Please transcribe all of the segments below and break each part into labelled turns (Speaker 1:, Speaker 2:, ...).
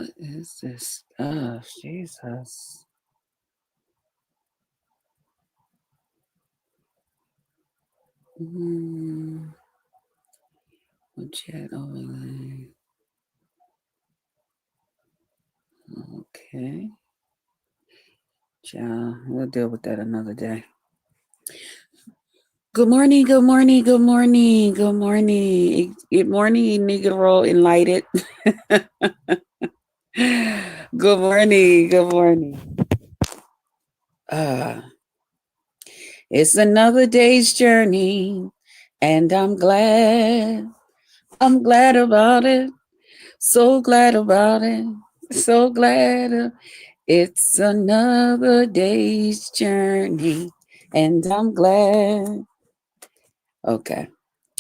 Speaker 1: What is this stuff? Jesus. Mm, chat overlay. Okay. Ciao. We'll deal with that another day. Good morning, good morning, good morning, good morning. Good morning, Negro Enlightened. Good morning, good morning. It's another day's journey, and I'm glad. I'm glad about it. So glad about it. So glad. It's another day's journey, and I'm glad. Okay.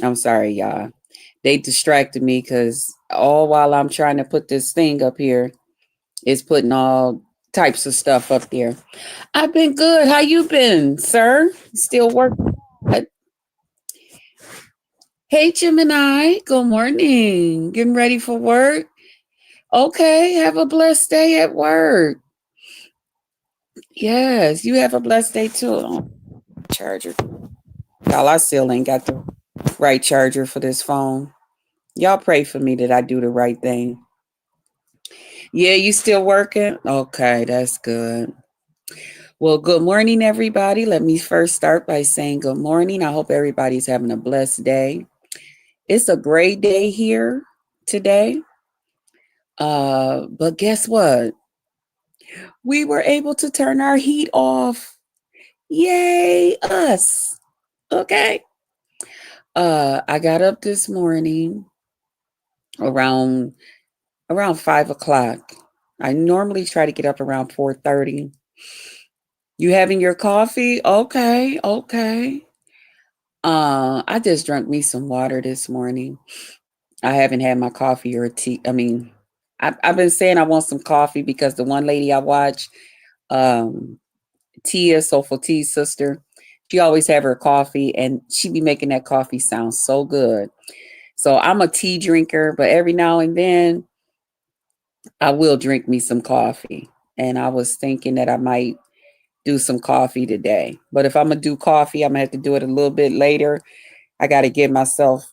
Speaker 1: I'm sorry, y'all. They distracted me because all while I'm trying to put this thing up here, it's putting all types of stuff up there. I've been good. How you been, sir? Still working? Hey, Gemini. Good morning. Getting ready for work? Okay. Have a blessed day at work. Yes, you have a blessed day too. Charger. Y'all, I still ain't got the right charger for this phone. Y'all pray for me that I do the right thing. Yeah, you still working? Okay, that's good. Well, good morning, everybody. Let me first start by saying good morning. I hope everybody's having a blessed day. It's a great day here today. But guess what? We were able to turn our heat off. Yay, us. Okay. I got up this morning around 5 o'clock. I normally try to get up around 4:30. You having your coffee? Okay, okay. I just drank me some water this morning. I haven't had my coffee or tea. I mean, I've been saying I want some coffee because the one lady I watch, um, Tia, Soulful T's sister, she always have her coffee and she be making that coffee sound so good. So I'm a tea drinker, but every now and then I will drink me some coffee. And I was thinking that I might do some coffee today. But if I'm gonna do coffee, I'm gonna have to do it a little bit later. I gotta give myself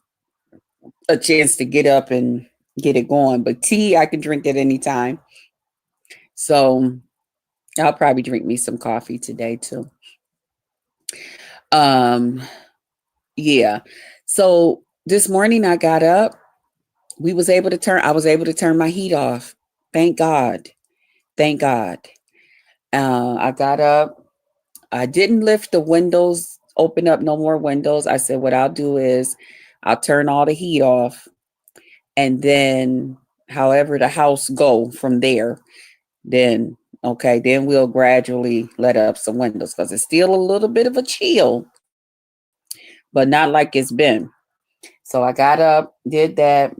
Speaker 1: a chance to get up and get it going. But tea, I can drink at any time. So I'll probably drink me some coffee today too. Um, yeah. So this morning I got up. I was able to turn my heat off. Thank God. Thank God. I got up. I didn't lift the windows, open up no more windows. I said, what I'll do is I'll turn all the heat off and then however the house go from there, then okay, then we'll gradually let up some windows because it's still a little bit of a chill, but not like it's been. So I got up, did that,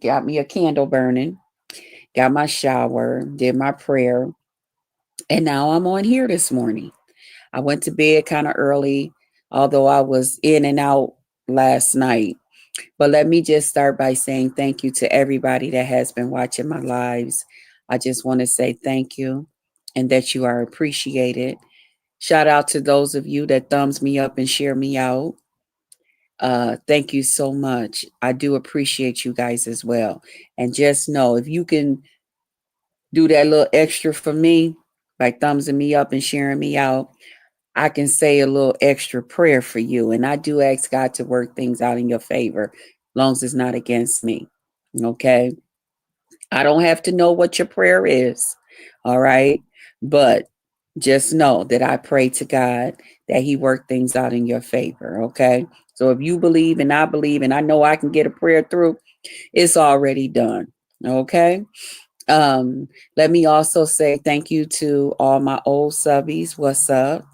Speaker 1: got me a candle burning, got my shower, did my prayer, and now I'm on here this morning. I went to bed kind of early, although I was in and out last night. But let me just start by saying thank you to everybody that has been watching my lives. I just want to say thank you and that you are appreciated. Shout out to those of you that thumbs me up and share me out. Thank you so much. I do appreciate you guys as well. And just know if you can do that little extra for me by thumbsing me up and sharing me out, I can say a little extra prayer for you. And I do ask God to work things out in your favor, as long as it's not against me. Okay. I don't have to know what your prayer is. All right. But just know that I pray to God that He work things out in your favor. Okay. So if you believe and I believe, and I know I can get a prayer through, it's already done. Okay. Let me also say thank you to all my old subbies. What's up?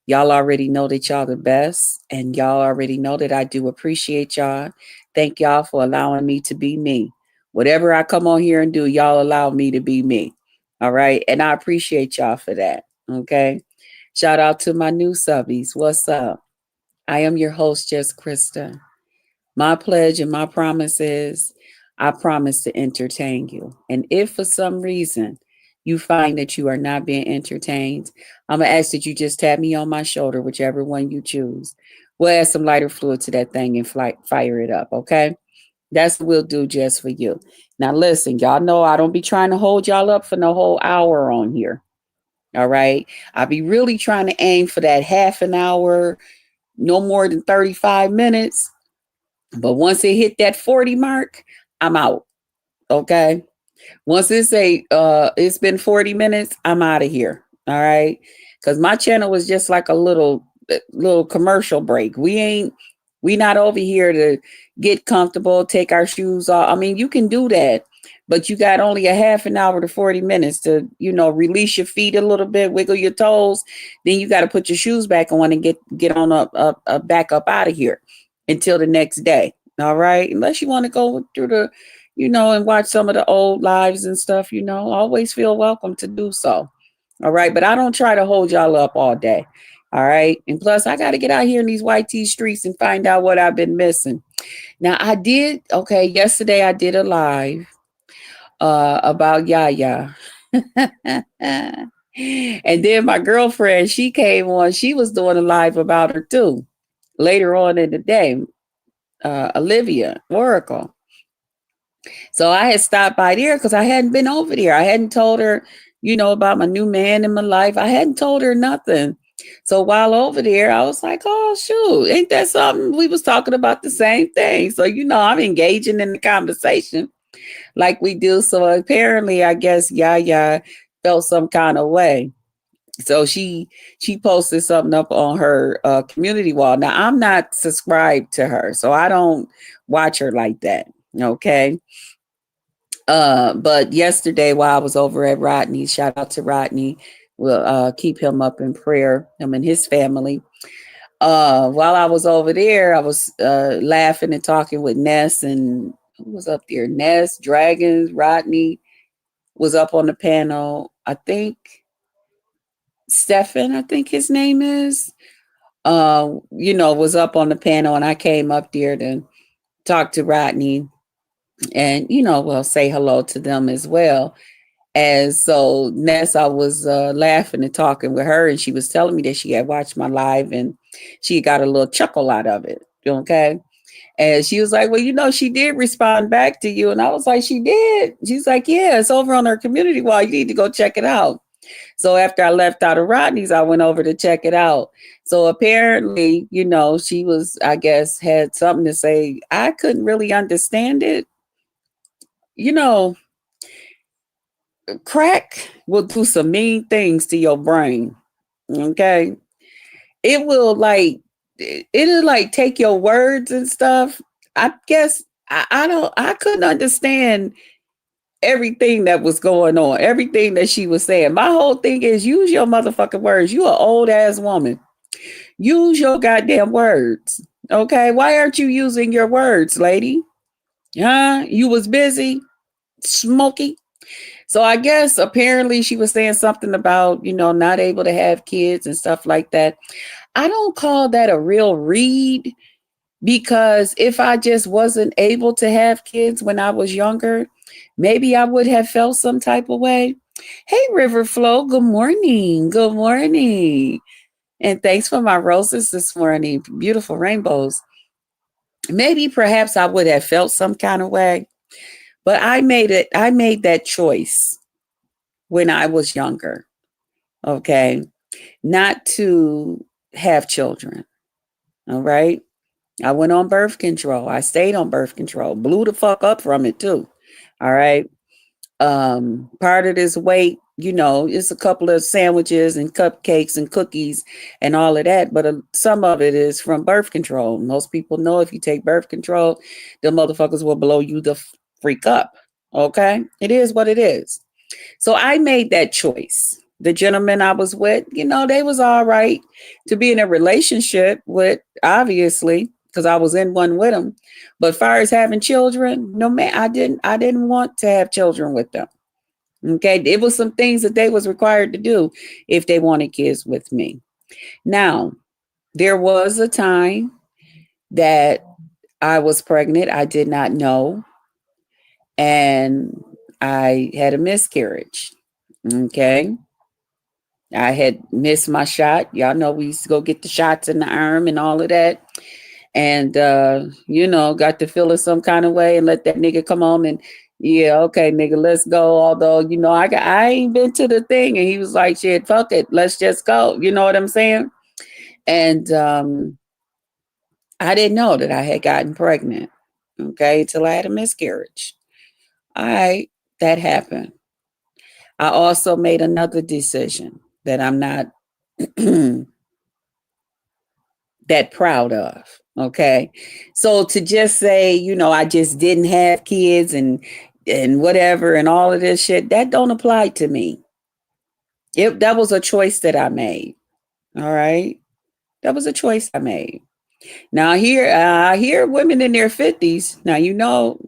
Speaker 1: Y'all already know that y'all the best, and y'all already know that I do appreciate y'all. Thank y'all for allowing me to be me. Whatever I come on here and do, y'all allow me to be me. All right. And I appreciate y'all for that. Okay. Shout out to my new subbies. What's up? I am your host, Just Krista. My pledge and my promise is I promise to entertain you. And if for some reason you find that you are not being entertained, I'm going to ask that you just tap me on my shoulder, whichever one you choose. We'll add some lighter fluid to that thing and fire it up, okay? That's what we'll do just for you. Now, listen, y'all know I don't be trying to hold y'all up for no whole hour on here. All right. I'll be really trying to aim for that half an hour, no more than 35 minutes. But once it hit that 40 mark, I'm out. Okay. Once it's been 40 minutes, I'm out of here. All right. Cause my channel was just like a little commercial break. We not over here to get comfortable, take our shoes off. I mean, you can do that, but you got only a half an hour to 40 minutes to, release your feet a little bit, wiggle your toes. Then you got to put your shoes back on and get on up back up out of here until the next day. All right. Unless you want to go through and watch some of the old lives and stuff, always feel welcome to do so. All right. But I don't try to hold y'all up all day. All right. And plus, I got to get out here in these white tea streets and find out what I've been missing. Now, yesterday I did a live about Yaya. And then my girlfriend, she came on. She was doing a live about her too later on in the day. Olivia Oracle. So I had stopped by there because I hadn't been over there. I hadn't told her, about my new man in my life. I hadn't told her nothing. So while over there, I was like, oh, shoot, ain't that something? We was talking about the same thing. So, I'm engaging in the conversation like we do. So apparently, I guess Yaya felt some kind of way. So she posted something up on her community wall. Now, I'm not subscribed to her, so I don't watch her like that. Okay. But yesterday while I was over at Rodney, shout out to Rodney, we'll keep him up in prayer, him and his family. While I was over there, I was laughing and talking with Ness, and who was up there? Ness, Dragons, Rodney was up on the panel. I think Stefan, I think his name is, was up on the panel, and I came up there to talk to Rodney and, say hello to them as well. And so Ness, I was laughing and talking with her, and she was telling me that she had watched my live and she got a little chuckle out of it. Okay. And she was like, well, she did respond back to you. And I was like, she did. She's like, yeah, it's over on her community wall. You need to go check it out. So after I left out of Rodney's, I went over to check it out. So apparently, she was, I guess, had something to say. I couldn't really understand it. Crack will do some mean things to your brain. Okay. It'll take your words and stuff. I guess I couldn't understand everything that was going on, everything that she was saying. My whole thing is use your motherfucking words. You an old ass woman. Use your goddamn words. Okay. Why aren't you using your words, lady? Huh? You was busy, Smokey. So I guess apparently she was saying something about, not able to have kids and stuff like that. I don't call that a real read, because if I just wasn't able to have kids when I was younger, maybe I would have felt some type of way. Hey, River Flow, good morning. Good morning. And thanks for my roses this morning. Beautiful rainbows. Maybe perhaps I would have felt some kind of way, but I made that choice when I was younger. Okay. Not to have children. All right. I went on birth control. I stayed on birth control, blew the fuck up from it too. All right. Part of this weight, it's a couple of sandwiches and cupcakes and cookies and all of that. But some of it is from birth control. Most people know if you take birth control, the motherfuckers will blow you the freak up. Okay. It is what it is. So I made that choice. The gentleman I was with, they was all right to be in a relationship with, obviously, because I was in one with them. But as far as having children, no, man, I didn't want to have children with them. Okay. It was some things that they was required to do if they wanted kids with me. Now, there was a time that I was pregnant. I did not know. and I had a miscarriage. Okay. I had missed my shot. Y'all know we used to go get the shots in the arm and all of that. And got to feel it some kind of way and let that nigga come on and yeah, okay, nigga, let's go. Although, I ain't been to the thing. And he was like, shit, fuck it, let's just go. You know what I'm saying? And I didn't know that I had gotten pregnant. Okay, till I had a miscarriage. All right, that happened. I also made another decision that I'm not that proud of. Okay. So to just say, I just didn't have kids and whatever and all of this shit, that don't apply to me. That was a choice that I made. All right. That was a choice I made. Now I hear women in their 50s. Now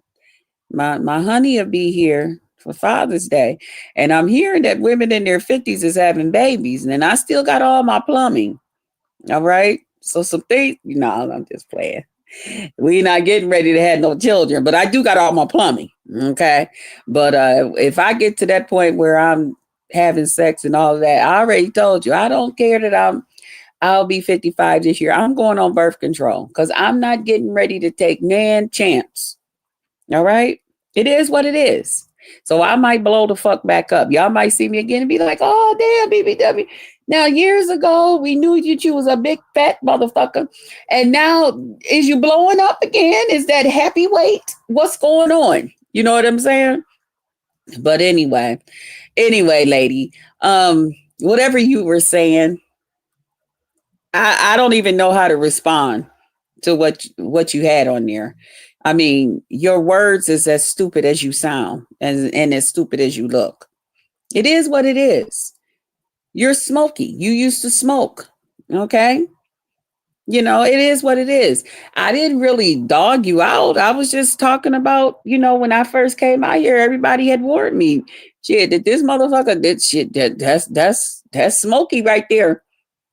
Speaker 1: my honey will be here for Father's Day. And I'm hearing that women in their 50s is having babies. And I still got all my plumbing. All right. So some things, I'm just playing. We not getting ready to have no children, but I do got all my plumbing. Okay. But if I get to that point where I'm having sex and all of that, I already told you, I don't care that I'll be 55 this year. I'm going on birth control because I'm not getting ready to take nan chance. All right. It is what it is. So I might blow the fuck back up. Y'all might see me again and be like, oh, damn, BBW. Now, years ago, we knew you was a big fat motherfucker. And now, is you blowing up again? Is that happy weight? What's going on? You know what I'm saying? But anyway, lady, whatever you were saying, I don't even know how to respond to what you had on there. I mean, your words is as stupid as you sound and as stupid as you look. It is what it is. You're smoky. You used to smoke. Okay. It is what it is. I didn't really dog you out. I was just talking about, when I first came out here, everybody had warned me. Shit, that this motherfucker did shit. That's smoky right there.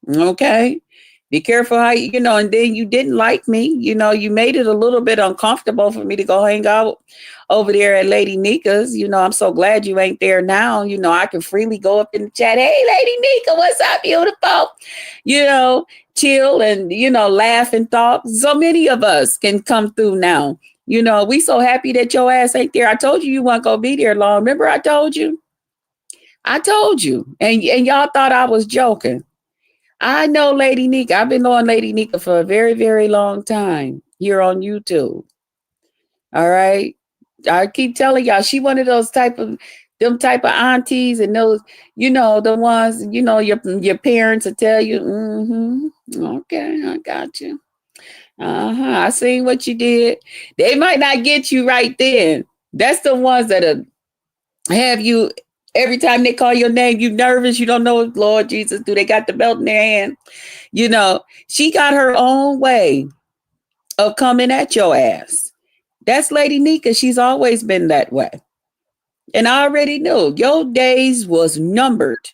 Speaker 1: Okay. Be careful how and then you didn't like me. You made it a little bit uncomfortable for me to go hang out over there at Lady Nika's. I'm so glad you ain't there now. I can freely go up in the chat. Hey, Lady Nika, what's up, beautiful? Chill and, laugh and talk. So many of us can come through now. We so happy that your ass ain't there. I told you weren't going to be there long. Remember I told you? And y'all thought I was joking. I know Lady Nika. I've been knowing Lady Nika for a very, very long time here on YouTube. All right. I keep telling y'all, she one of those type of aunties and those, the ones, your parents will tell you, okay, I got you. I seen what you did. They might not get you right then. That's the ones that have you every time they call your name, you nervous. You don't know, Lord Jesus, do they got the belt in their hand? She got her own way of coming at your ass. That's Lady Nika. She's always been that way. And I already knew your days was numbered.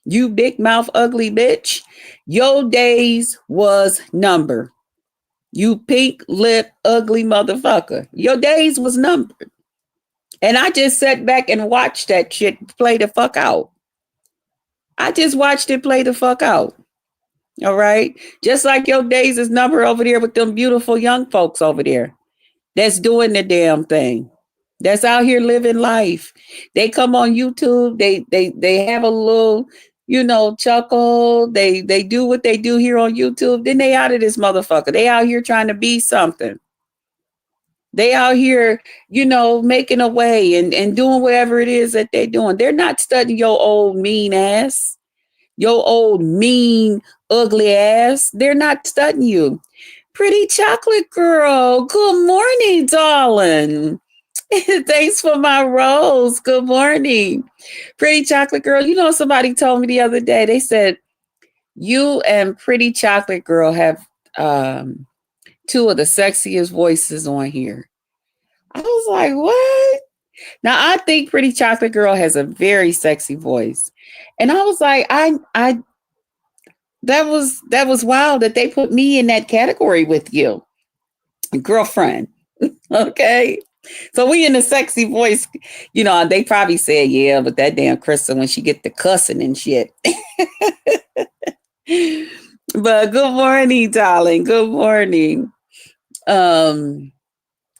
Speaker 1: You big mouth, ugly bitch. Your days was numbered. You pink lip, ugly motherfucker. Your days was numbered. And I just sat back and watched that shit play the fuck out. I just watched it play the fuck out. All right. Just like your days is numbered over there with them beautiful young folks over there that's doing the damn thing. That's out here living life. They come on YouTube. They have a little, chuckle. They do what they do here on YouTube. Then they out of this motherfucker. They out here trying to be something. They out here, making a way and doing whatever it is that they're doing. They're not studying your old mean ass, your old mean, ugly ass. They're not studying you. Pretty chocolate girl. Good morning, darling. Thanks for my rose. Good morning. Pretty chocolate girl. Somebody told me the other day, they said, you and Pretty Chocolate Girl have two of the sexiest voices on here. I was like, what? Now I think Pretty Chocolate Girl has a very sexy voice. And I was like, that was wild that they put me in that category with you. Girlfriend. Okay. So we in the sexy voice, they probably said, yeah, but that damn Krista when she get the cussing and shit. But good morning, darling. Good morning. Um,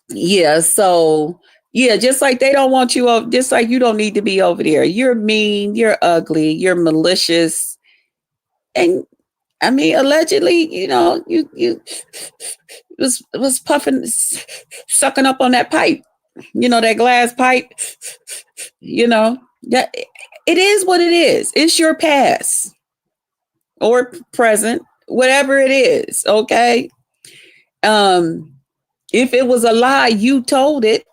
Speaker 1: yeah, so yeah, just like they don't want you over, just like you don't need to be over there. You're mean, you're ugly, you're malicious. And I mean, allegedly, you was puffing, sucking up on that pipe, that glass pipe, that it is what it is. It's your past or present, whatever it is. Okay. Um, if it was a lie, you told it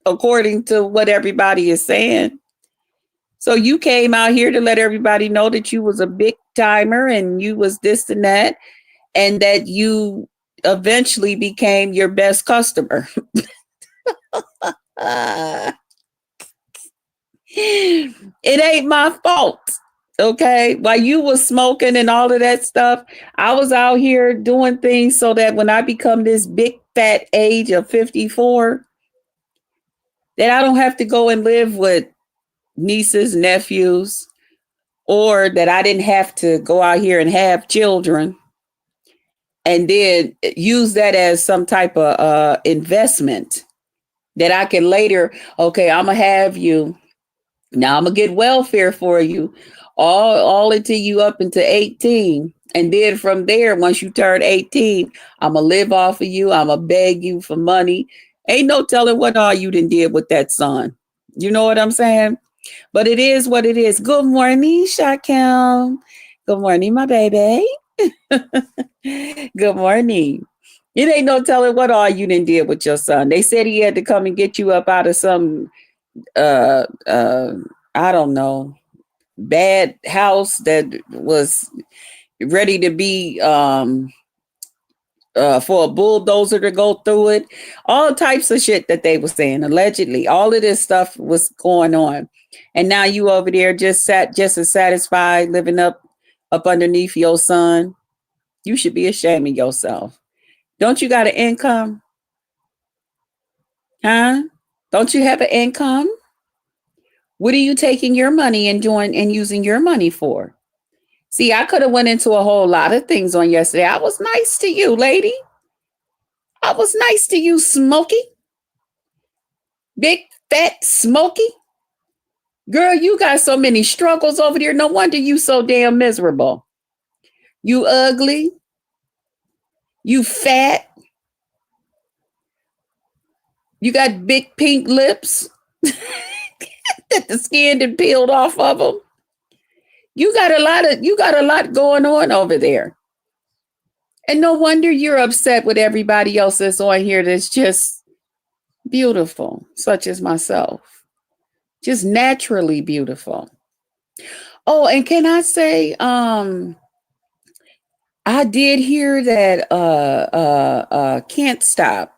Speaker 1: according to what everybody is saying. So you came out here to let everybody know that you was a big timer and you was this and that you eventually became your best customer. It ain't my fault. Okay. While you was smoking and all of that stuff, I was out here doing things so that when I become this big fat age of 54, that I don't have to go and live with nieces, nephews, or that I didn't have to go out here and have children and then use that as some type of investment that I can later, okay, I'm going to have you. Now I'm going to get welfare for you all until you up into 18. And then from there, once you turn 18, I'm going to live off of you. I'm going to beg you for money. Ain't no telling what all you done did with that son. You know what I'm saying? But it is what it is. Good morning, Shaquem. Good morning, my baby. Good morning. It ain't no telling what all you done did with your son. They said he had to come and get you up out of some uh uh I don't know, bad house that was ready to be for a bulldozer to go through it. All types of shit that they were saying. Allegedly, all of this stuff was going on. And now you over there just as satisfied living up underneath your son. You should be ashamed of yourself. Don't you got an income? Huh? Don't you have an income? What are you taking your money and doing and using your money for? See, I could have went into a whole lot of things on yesterday. I was nice to you, lady. I was nice to you, Smokey. Big fat Smokey. Girl, you got so many struggles over there. No wonder you so damn miserable. You ugly. You fat. You got big pink lips that the skin done peeled off of them. You got a lot going on over there. And no wonder you're upset with everybody else that's on here that's just beautiful, such as myself. Just naturally beautiful. Oh, and can I say, I did hear that Can't Stop.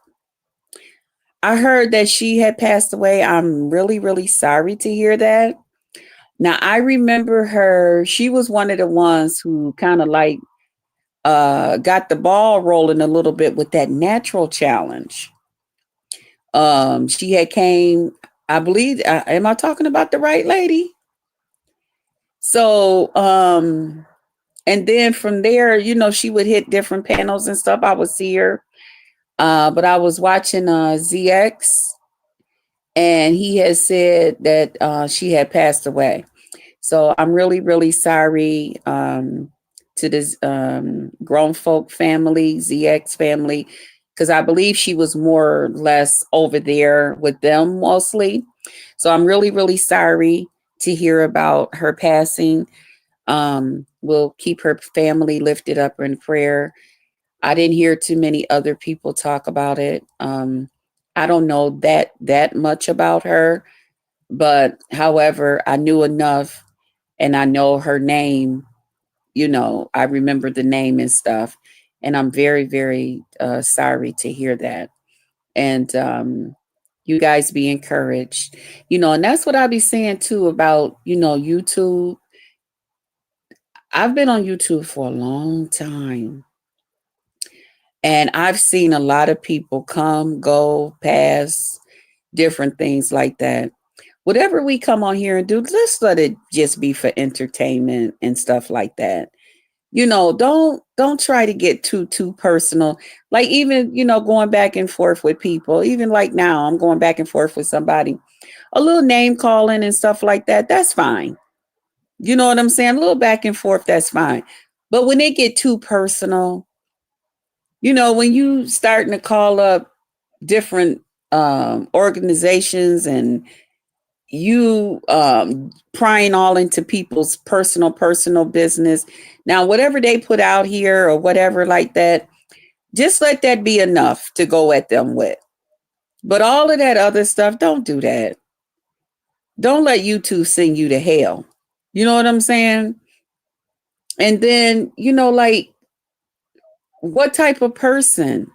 Speaker 1: I heard that she had passed away. I'm really, really sorry to hear that. Now I remember her, she was one of the ones who kind of like got the ball rolling a little bit with that natural challenge. She had came, I believe, am I talking about the right lady? So, and then from there, she would hit different panels and stuff. I would see her. But I was watching ZX and he has said that she had passed away. So I'm really, really sorry to this grown folk family, ZX family, because I believe she was more or less over there with them mostly. So I'm really, really sorry to hear about her passing. We'll keep her family lifted up in prayer. I didn't hear too many other people talk about it. I don't know that much about her, but however, I knew enough and I know her name, I remember the name and stuff. And I'm very, very sorry to hear that. And you guys be encouraged, and that's what I be saying too about, YouTube. I've been on YouTube for a long time. And I've seen a lot of people come, go, pass, different things like that. Whatever we come on here and do, let's let it just be for entertainment and stuff like that. Don't try to get too personal. Like, even, going back and forth with people, even like now I'm going back and forth with somebody, a little name calling and stuff like that, that's fine. You know what I'm saying? A little back and forth, that's fine. But when they get too personal, when you starting to call up different organizations, and you prying all into people's personal business. Now, whatever they put out here or whatever like that, just let that be enough to go at them with. But all of that other stuff, don't do that. Don't let YouTube send you to hell. You know what I'm saying? And then, like, what type of person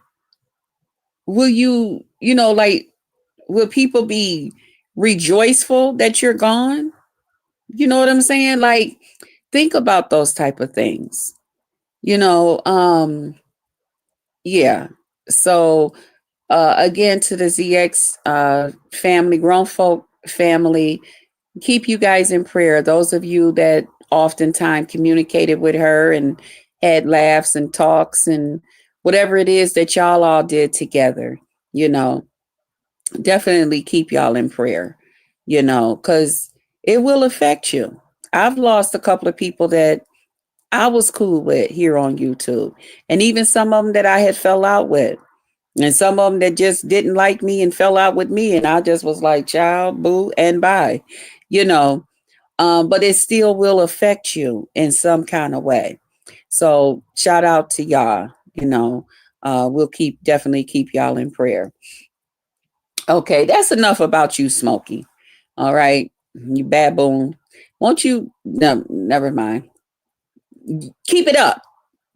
Speaker 1: will like, will people be rejoiceful that you're gone? You know what I'm saying? Like, think about those type of things. You know, yeah. So again, to the ZX family, grown folk family, keep you guys in prayer. Those of you that oftentimes communicated with her and had laughs and talks and whatever it is that y'all all did together, definitely keep y'all in prayer, because it will affect you. I've lost a couple of people that I was cool with here on YouTube, and even some of them that I had fell out with, and some of them that just didn't like me and fell out with me, and I just was like, child, boo, and bye, you know. But it still will affect you in some kind of way. So shout out to y'all. We'll definitely keep y'all in prayer. Okay, that's enough about you, Smokey. All right, you baboon. Won't you? No, never mind. Keep it up.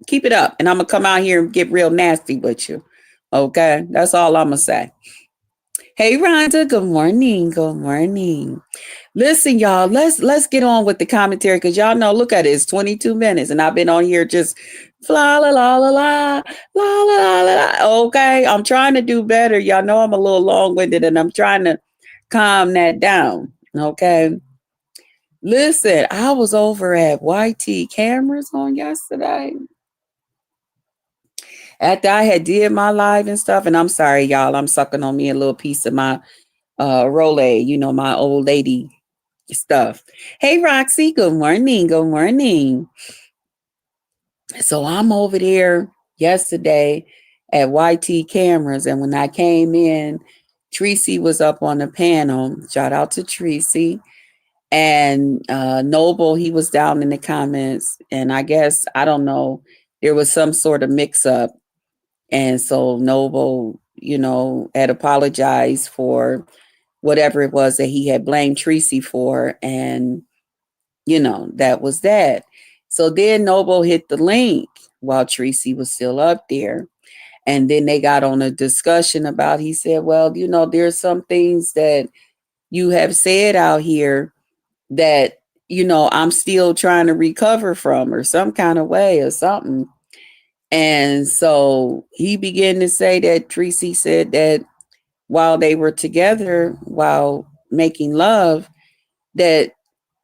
Speaker 1: Keep it up. And I'm going to come out here and get real nasty with you. Okay, that's all I'm going to say. Hey, Rhonda, good morning. Good morning. Listen, y'all, let's get on with the commentary, because y'all know, look at it, it's 22 minutes and I've been on here just la la la la la la la la la. Okay, I'm trying to do better. Y'all know I'm a little long-winded and I'm trying to calm that down. Okay. Listen, I was over at YT Cameras on yesterday after I had did my live and stuff. And I'm sorry, y'all, I'm sucking on me a little piece of my Rolay, my old lady stuff. Hey, Roxy, good morning. Good morning. So I'm over there yesterday at YT Cameras, and when I came in, Tracy was up on the panel. Shout out to Tracy. And Noble, he was down in the comments, and I guess, I don't know, there was some sort of mix up. And so Noble, had apologized for whatever it was that he had blamed Tracy for. And, that was that. So then Noble hit the link while Tracy was still up there. And then they got on a discussion about, he said, well, there's some things that you have said out here that, I'm still trying to recover from, or some kind of way or something. And so he began to say that Tracy said that while they were together, while making love, that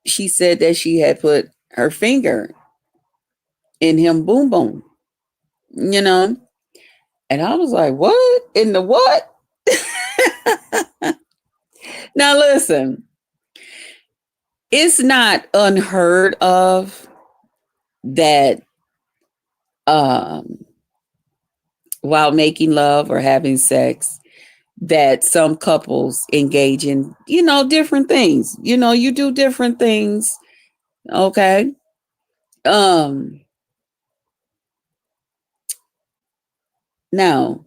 Speaker 1: she said that she had put her finger in him boom boom, And I was like, what? In the what? Now listen, it's not unheard of that while making love or having sex, that some couples engage in, different things. You do different things. Okay. Now,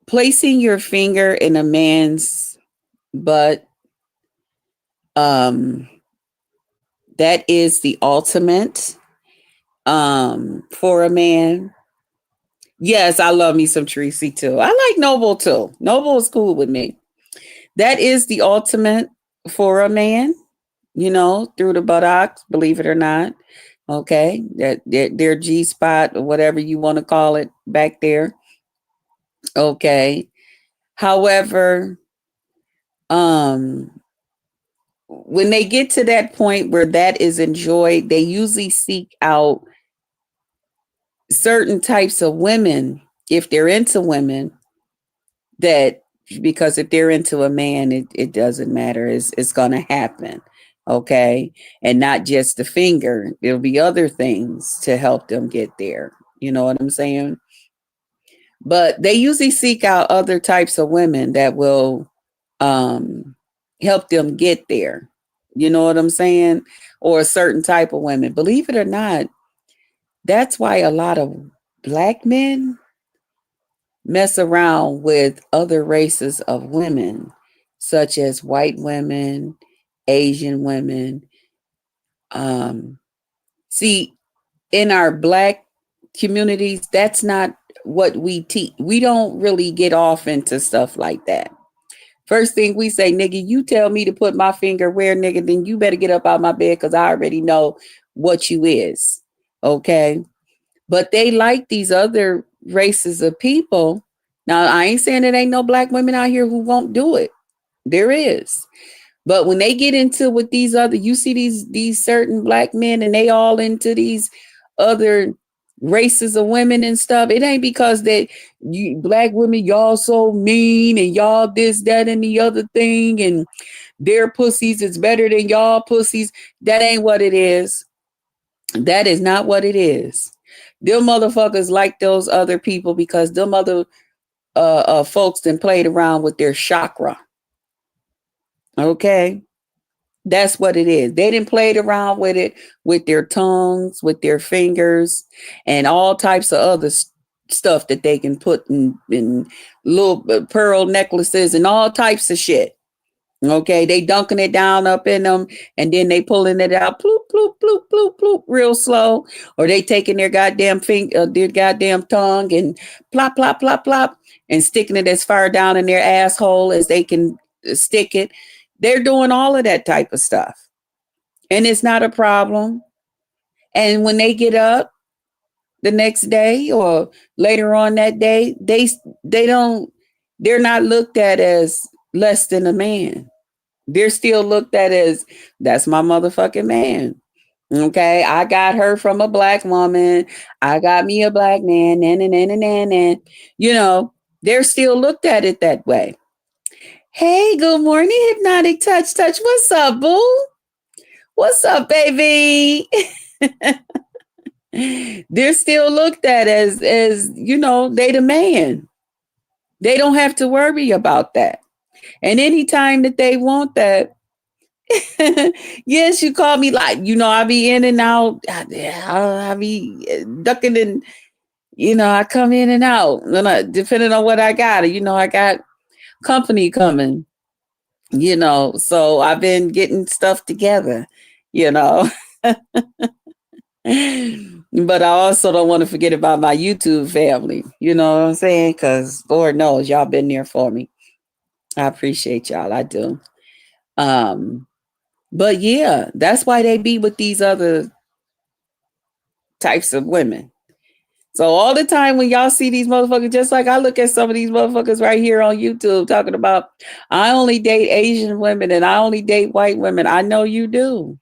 Speaker 1: placing your finger in a man's butt, that is the ultimate for a man. Yes, I love me some Tracy too. I like Noble too. Noble is cool with me. That is the ultimate for a man, through the buttocks, believe it or not. Okay. That their G spot, or whatever you want to call it back there. Okay. However, when they get to that point where that is enjoyed, they usually seek out certain types of women if they're into women that because if they're into a man, it doesn't matter. It's gonna happen. Okay. And not just the finger. There'll be other things to help them get there. You know what I'm saying? But they usually seek out other types of women that will um help them get there. You know what I'm saying? Or a certain type of women. Believe it or not, that's why a lot of black men mess around with other races of women, such as white women, Asian women. Um, See, in our black communities, that's not what we teach. We don't really get off into stuff like that. First thing we say, nigga, you tell me to put my finger where, nigga, then you better get up out my bed because I already know what you is. Okay. But they like these other races of people. Now, I ain't saying there ain't no black women out here who won't do it. There is. But when they get into with these other, you see these certain black men and they all into these other races of women and stuff. It ain't because that you black women, y'all so mean and y'all this, that, and the other thing, and their pussies is better than y'all pussies. That ain't what it is. That is not what it is. Them motherfuckers like those other people because them other folks then played around with their chakra. Okay. That's what it is. They didn't play around with it with their tongues, with their fingers, and all types of other stuff that they can put in little pearl necklaces and all types of shit. Okay, they dunking it down up in them, and then they pulling it out, bloop bloop bloop bloop bloop, real slow, or they taking their goddamn their goddamn tongue and plop plop plop plop, and sticking it as far down in their asshole as they can stick it. They're doing all of that type of stuff, and it's not a problem. And when they get up the next day or later on that day, they don't, they're not looked at as less than a man. They're still looked at as that's my motherfucking man. Okay, I got her from a black woman. I got me a black man. And you know, they're still looked at it that way. Hey, good morning, Hypnotic Touch Touch. What's up, boo? What's up, baby? They're still looked at as you know, they the man. They don't have to worry about that. And anytime that they want that, yes, you call me like, you know, I be in and out. I be ducking and, you know, I come in and out. Depending on what I got. You know, I got company coming, you know, so I've been getting stuff together, you know. But I also don't want to forget about my YouTube family. You know what I'm saying? Because Lord knows y'all been there for me. I appreciate y'all. I do. But yeah, that's why they be with these other types of women. So all the time when y'all see these motherfuckers, just like I look at some of these motherfuckers right here on YouTube talking about, I only date Asian women and I only date white women. I know you do.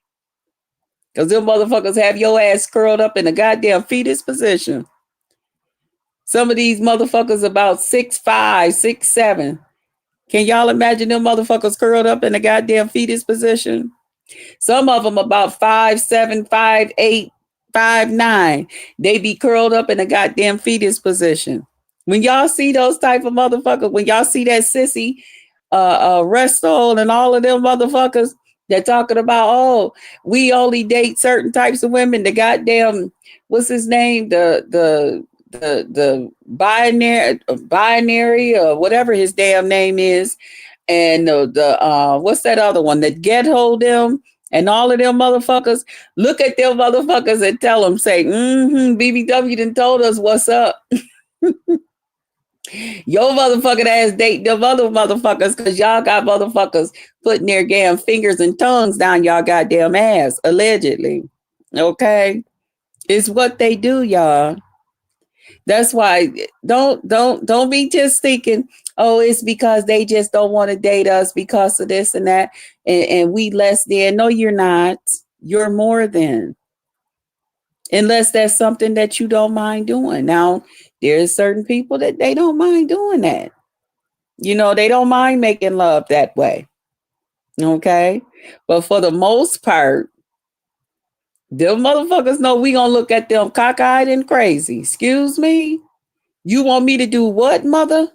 Speaker 1: Because them motherfuckers have your ass curled up in a goddamn fetus position. Some of these motherfuckers about 6'5", 6'7". Can y'all imagine them motherfuckers curled up in a goddamn fetus position? Some of them about 5'7", 5'8", 5'9". They be curled up in a goddamn fetus position. When y'all see those type of motherfuckers, when y'all see that sissy Restol and all of them motherfuckers, they're talking about, oh, we only date certain types of women. The goddamn, what's his name? The binary or whatever his damn name is, and the what's that other one that get hold them and all of them motherfuckers. Look at them motherfuckers and tell them, say, BBW done told us what's up. Your motherfucking ass date them other motherfuckers because y'all got motherfuckers putting their damn fingers and tongues down y'all goddamn ass, allegedly. Okay? It's what they do, y'all. That's why don't be just thinking, oh, it's because they just don't want to date us because of this and that, and we less than. No, you're not. You're more than. Unless that's something that you don't mind doing. Now, there's certain people that they don't mind doing that. They don't mind making love that way. Okay. But for the most part, them motherfuckers know we gonna look at them cockeyed and crazy. Excuse me? You want me to do what, mother?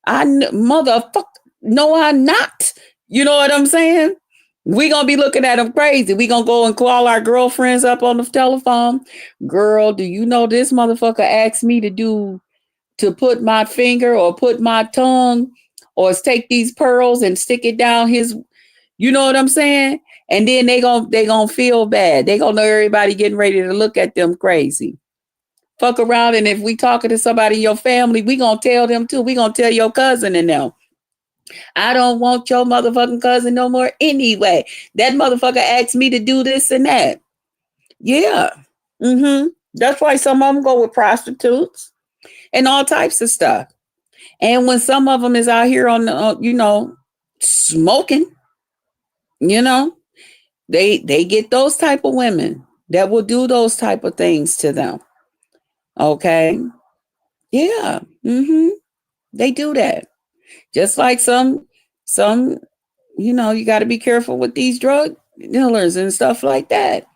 Speaker 1: Motherfucker. No, I'm not. You know what I'm saying? We gonna be looking at them crazy. We gonna go and call our girlfriends up on the telephone. Girl, do you know this motherfucker asked me to put my finger or put my tongue or take these pearls and stick it down his, you know what I'm saying? And then they gonna feel bad. They gonna know everybody getting ready to look at them crazy. Fuck around, and if we talking to somebody in your family, we gonna tell them too. We gonna tell your cousin and them. I don't want your motherfucking cousin no more anyway. That motherfucker asked me to do this and that. Yeah. That's why some of them go with prostitutes and all types of stuff. And when some of them is out here on the, smoking, they get those type of women that will do those type of things to them. Okay. Yeah. They do that. Just like some, you got to be careful with these drug dealers and stuff like that.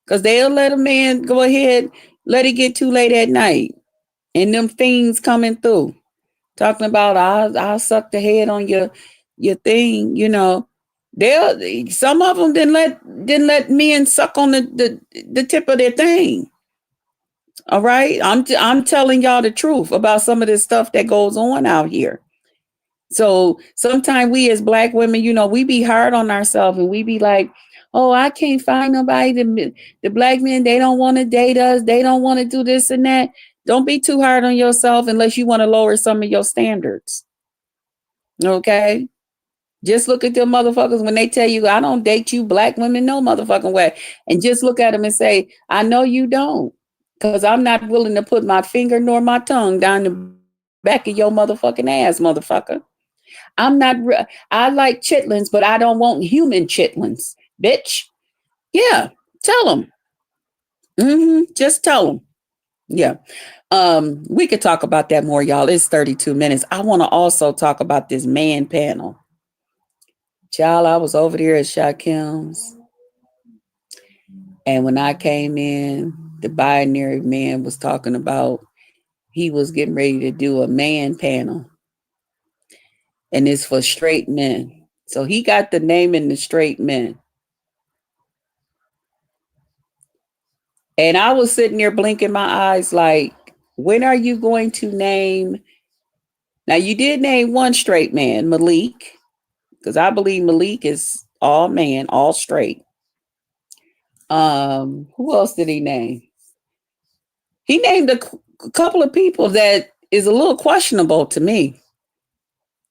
Speaker 1: Because they'll let a man go ahead, let it get too late at night. And them fiends coming through. Talking about I'll suck the head on your thing, some of them didn't let men suck on the tip of their thing. All right. I'm telling y'all the truth about some of this stuff that goes on out here. So sometimes we as Black women, we be hard on ourselves and we be like, oh, I can't find nobody. The Black men, they don't want to date us. They don't want to do this and that. Don't be too hard on yourself unless you want to lower some of your standards. Okay? Just look at them motherfuckers when they tell you, I don't date you Black women no motherfucking way. And just look at them and say, I know you don't. Because I'm not willing to put my finger nor my tongue down the back of your motherfucking ass, motherfucker. I like chitlins, but I don't want human chitlins, bitch. Yeah, tell them. Just tell them. Yeah. We could talk about that more, y'all. It's 32 minutes. I want to also talk about this man panel. Child, I was over there at Shakim's. And when I came in, the binary man was talking about he was getting ready to do a man panel. And it's for straight men. So he got the name in the straight men. And I was sitting there blinking my eyes like, when are you going to name? Now, you did name one straight man, Malik, because I believe Malik is all man, all straight. Who else did he name? He named a couple of people that is a little questionable to me.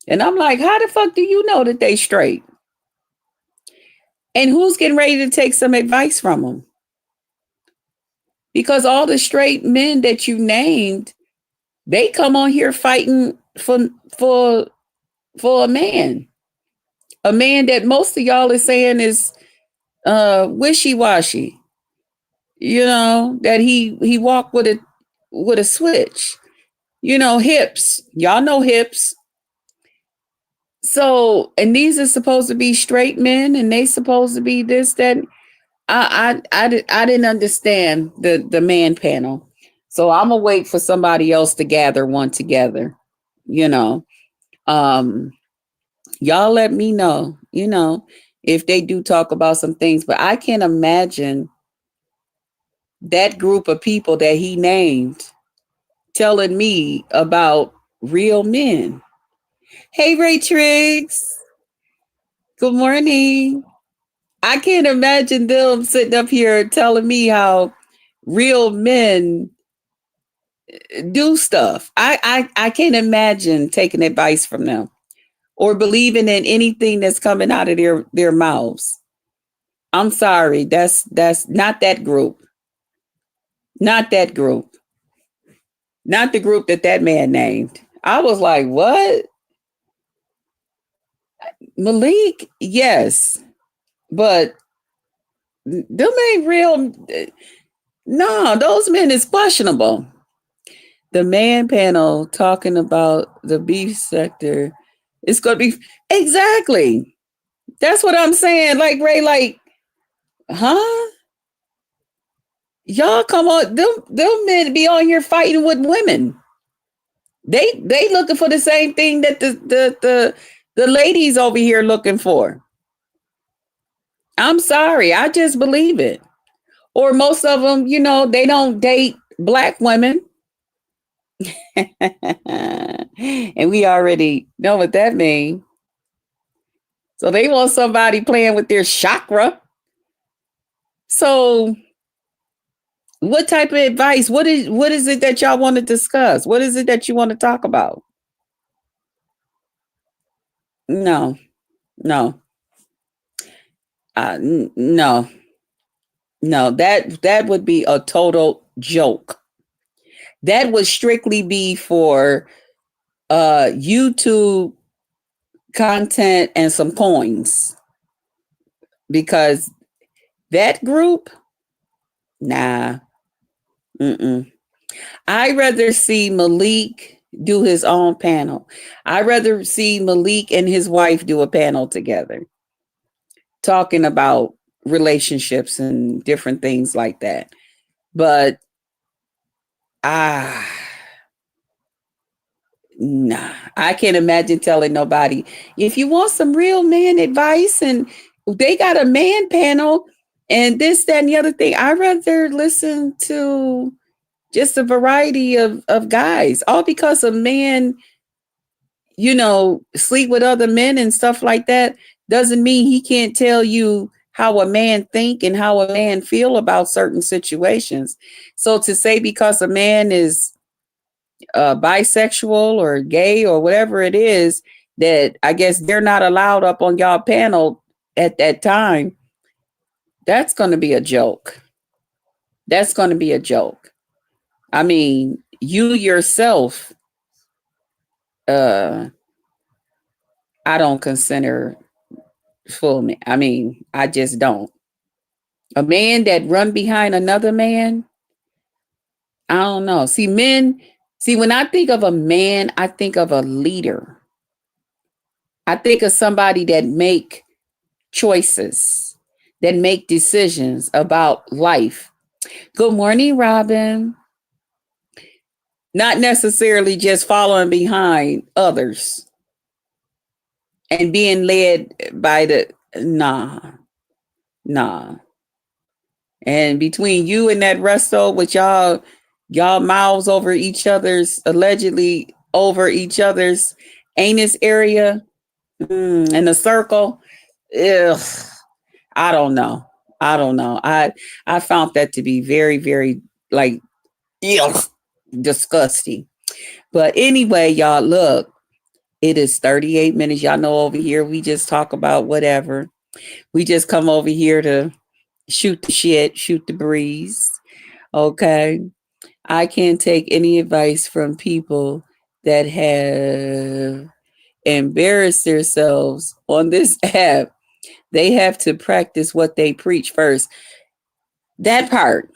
Speaker 1: And I'm like, how the fuck do you know that they straight? And who's getting ready to take some advice from them? Because all the straight men that you named, they come on here fighting for a man that most of y'all is saying is wishy-washy. That he walked with a switch. Hips. Y'all know hips. So, and these are supposed to be straight men, and they supposed to be this, that. I didn't understand the man panel. So I'm gonna wait for somebody else to gather one together. Y'all let me know, if they do talk about some things, but I can't imagine that group of people that he named telling me about real men. Hey, Ray Triggs. Good morning. I can't imagine them sitting up here telling me how real men do stuff. I can't imagine taking advice from them or believing in anything that's coming out of their mouths. I'm sorry. That's not that group. Not that group. Not the group that man named. I was like, what? Malik, yes, but them ain't real. No, those men is questionable. The man panel talking about the beef sector. It's going to be exactly. That's what I'm saying. Like Ray, like, huh? Y'all come on, them men be on here fighting with women. They looking for the same thing that the ladies over here looking for. I'm sorry, I just believe it. Or most of them, they don't date black women. And we already know what that means. So they want somebody playing with their chakra. So what type of advice? What is it that y'all want to discuss? What is it that you want to talk about? No, no, no, no. That would be a total joke. That would strictly be for YouTube content and some coins, because that group, nah. Mm-mm. I'd rather see Malik do his own panel. I'd rather see Malik and his wife do a panel together, talking about relationships and different things like that. But ah, nah, I can't imagine telling nobody, if you want some real man advice and they got a man panel and this, that, and the other thing, I'd rather listen to just a variety of guys, all because a man, sleep with other men and stuff like that doesn't mean he can't tell you how a man think and how a man feel about certain situations. So to say because a man is bisexual or gay or whatever it is, that I guess they're not allowed up on y'all panel at that time, that's going to be a joke. That's going to be a joke. I mean, you yourself, I don't consider full man. I mean, I just don't. A man that run behind another man, I don't know. See, when I think of a man, I think of a leader. I think of somebody that make choices, that make decisions about life. Good morning, Robin. Not necessarily just following behind others and being led by nah. And between you and that Resto, with y'all mouths over each other's, allegedly over each other's anus area, and the circle, ugh, I don't know. I found that to be very, very, like, ugh, disgusting. But anyway, y'all, look, it is 38 minutes. Y'all know over here, we just talk about whatever. We just come over here to shoot the shit, shoot the breeze. Okay. I can't take any advice from people that have embarrassed themselves on this app. They have to practice what they preach first. That part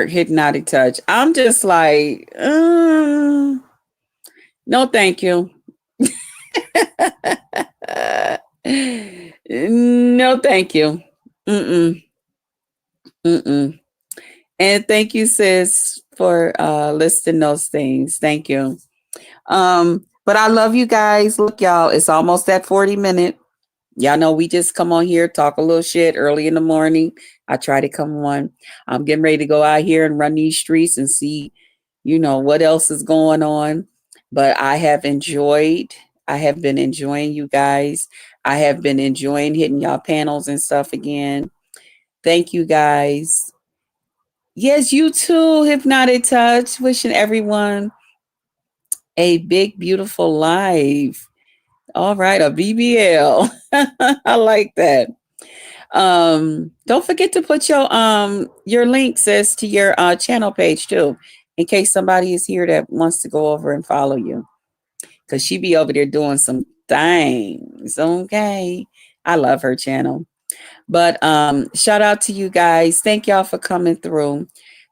Speaker 1: hypnotic touch. I'm just like, no, thank you. No, thank you. Mm-mm. Mm-mm. And thank you, sis, for listing those things. Thank you. But I love you guys. Look, y'all, it's almost that 40-minute. Y'all know we just come on here, talk a little shit early in the morning. I try to come on. I'm getting ready to go out here and run these streets and see, what else is going on. But I have been enjoying you guys. I have been enjoying hitting y'all panels and stuff again. Thank you guys. Yes, you too, Hypnotic Touch. Wishing everyone a big, beautiful life. All right, a BBL. I like that. Don't forget to put your links as to your channel page too. in case somebody is here that wants to go over and follow you. Because she be over there doing some things. Okay. I love her channel. But shout out to you guys. Thank y'all for coming through.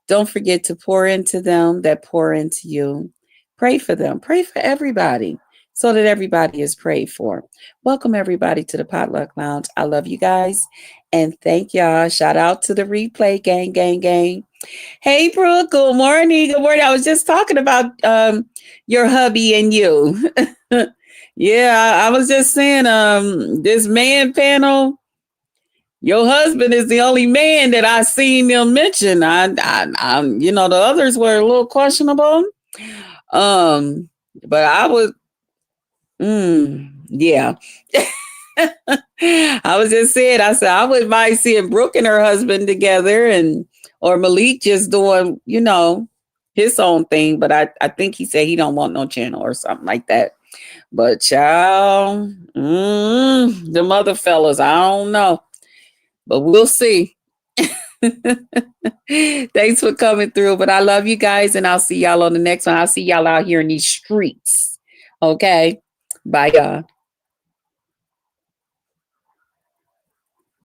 Speaker 1: Don't forget to pour into them that pour into you. Pray for them. Pray for everybody so that everybody is prayed for. Welcome everybody to the Potluck Lounge. I love you guys and thank y'all. Shout out to the replay gang, gang, gang. Hey, Brooke. Good morning. Good morning. I was just talking about your hubby and you. Yeah, I was just saying this man panel. Your husband is the only man that I seen them mention. You know, the others were a little questionable. But I was, yeah. I was just saying, I said, I wouldn't mind seeing Brooke and her husband together or Malik just doing, you know, his own thing. But I think he said he don't want no channel or something like that. But child, the mother fellas, I don't know. But we'll see. Thanks for coming through. But I love you guys, and I'll see y'all on the next one. I'll see y'all out here in these streets. Okay. Bye, y'all.